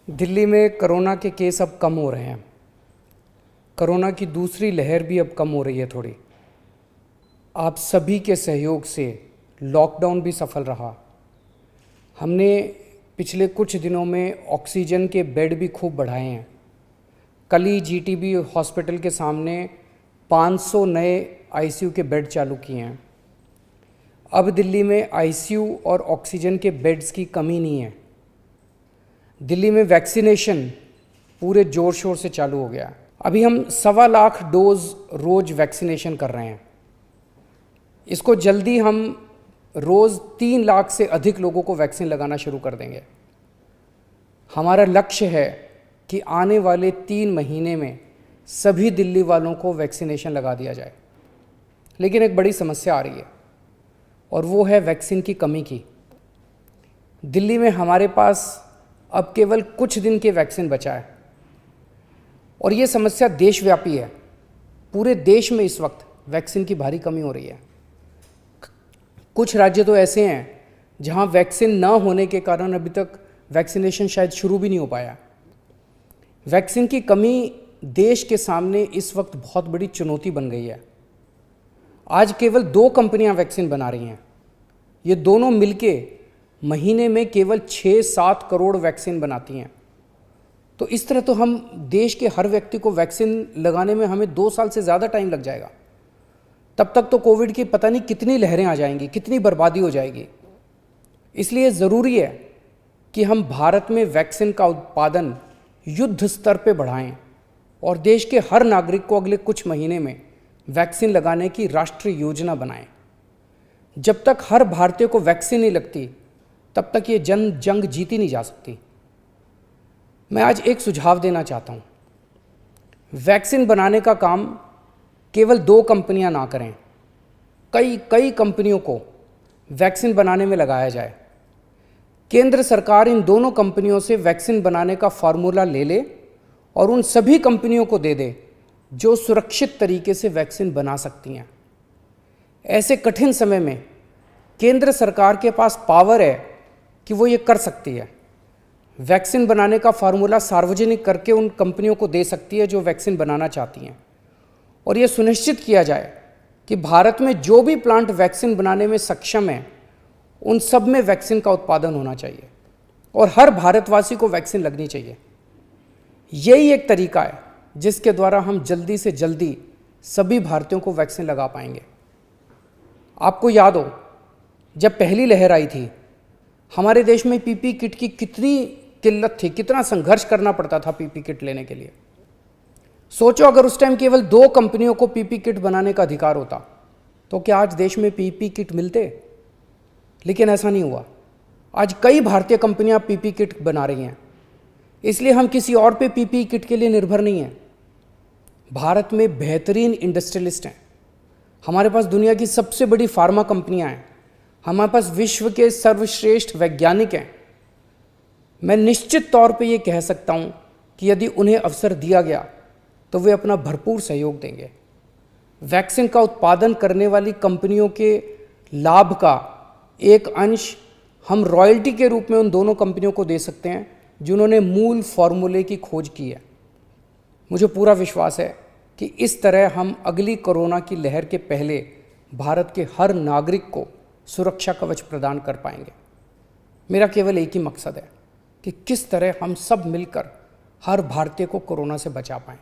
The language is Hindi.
दिल्ली में कोरोना के केस अब कम हो रहे हैं। कोरोना की दूसरी लहर भी अब कम हो रही है थोड़ी। आप सभी के सहयोग से लॉकडाउन भी सफल रहा। हमने पिछले कुछ दिनों में ऑक्सीजन के बेड भी खूब बढ़ाए हैं। कल ही जीटीबी हॉस्पिटल के सामने 500 नए आईसीयू के बेड चालू किए हैं। अब दिल्ली में आईसीयू और ऑक्सीजन के बेड्स की कमी नहीं है। दिल्ली में वैक्सीनेशन पूरे ज़ोर शोर से चालू हो गया। अभी हम 1.25 लाख डोज रोज़ वैक्सीनेशन कर रहे हैं। इसको जल्दी हम रोज़ 3 लाख से अधिक लोगों को वैक्सीन लगाना शुरू कर देंगे। हमारा लक्ष्य है कि आने वाले 3 महीने में सभी दिल्ली वालों को वैक्सीनेशन लगा दिया जाए। लेकिन एक बड़ी समस्या आ रही है और वो है वैक्सीन की कमी की। दिल्ली में हमारे पास अब केवल कुछ दिन के वैक्सीन बचा है और ये समस्या देशव्यापी है। पूरे देश में इस वक्त वैक्सीन की भारी कमी हो रही है। कुछ राज्य तो ऐसे हैं जहां वैक्सीन न होने के कारण अभी तक वैक्सीनेशन शायद शुरू भी नहीं हो पाया। वैक्सीन की कमी देश के सामने इस वक्त बहुत बड़ी चुनौती बन गई है। आज केवल 2 कंपनियां वैक्सीन बना रही हैं। ये दोनों मिलके महीने में केवल 6-7 करोड़ वैक्सीन बनाती हैं। तो इस तरह तो हम देश के हर व्यक्ति को वैक्सीन लगाने में हमें 2 साल से ज़्यादा टाइम लग जाएगा। तब तक तो कोविड की पता नहीं कितनी लहरें आ जाएंगी, कितनी बर्बादी हो जाएगी। इसलिए ज़रूरी है कि हम भारत में वैक्सीन का उत्पादन युद्ध स्तर पे बढ़ाएं और देश के हर नागरिक को अगले कुछ महीने में वैक्सीन लगाने की राष्ट्रीय योजना बनाएं। जब तक हर भारतीय को वैक्सीन नहीं लगती तब तक ये जंग जीती नहीं जा सकती। मैं आज एक सुझाव देना चाहता हूँ। वैक्सीन बनाने का काम केवल 2 कंपनियां ना करें, कई कंपनियों को वैक्सीन बनाने में लगाया जाए। केंद्र सरकार इन दोनों कंपनियों से वैक्सीन बनाने का फार्मूला ले ले और उन सभी कंपनियों को दे दे जो सुरक्षित तरीके से वैक्सीन बना सकती हैं। ऐसे कठिन समय में केंद्र सरकार के पास पावर है कि वो ये कर सकती है। वैक्सीन बनाने का फार्मूला सार्वजनिक करके उन कंपनियों को दे सकती है जो वैक्सीन बनाना चाहती हैं और ये सुनिश्चित किया जाए कि भारत में जो भी प्लांट वैक्सीन बनाने में सक्षम है उन सब में वैक्सीन का उत्पादन होना चाहिए और हर भारतवासी को वैक्सीन लगनी चाहिए। यही एक तरीका है जिसके द्वारा हम जल्दी से जल्दी सभी भारतीयों को वैक्सीन लगा पाएंगे। आपको याद हो, जब पहली लहर आई थी हमारे देश में पीपी किट की कितनी किल्लत थी, कितना संघर्ष करना पड़ता था पीपी किट लेने के लिए। सोचो अगर उस टाइम केवल 2 कंपनियों को पीपी किट बनाने का अधिकार होता तो क्या आज देश में पीपी किट मिलते? लेकिन ऐसा नहीं हुआ। आज कई भारतीय कंपनियां पीपी किट बना रही हैं। इसलिए हम किसी और पे पीपी किट के लिए निर्भर नहीं हैं। भारत में बेहतरीन इंडस्ट्रियलिस्ट हैं। हमारे पास दुनिया की सबसे बड़ी फार्मा कंपनियां हैं। हमारे पास विश्व के सर्वश्रेष्ठ वैज्ञानिक हैं। मैं निश्चित तौर पे ये कह सकता हूँ कि यदि उन्हें अवसर दिया गया तो वे अपना भरपूर सहयोग देंगे। वैक्सीन का उत्पादन करने वाली कंपनियों के लाभ का एक अंश हम रॉयल्टी के रूप में उन दोनों कंपनियों को दे सकते हैं जिन्होंने मूल फॉर्मूले की खोज की है। मुझे पूरा विश्वास है कि इस तरह हम अगली कोरोना की लहर के पहले भारत के हर नागरिक को सुरक्षा कवच प्रदान कर पाएंगे। मेरा केवल एक ही मकसद है कि किस तरह हम सब मिलकर हर भारतीय को कोरोना से बचा पाएं।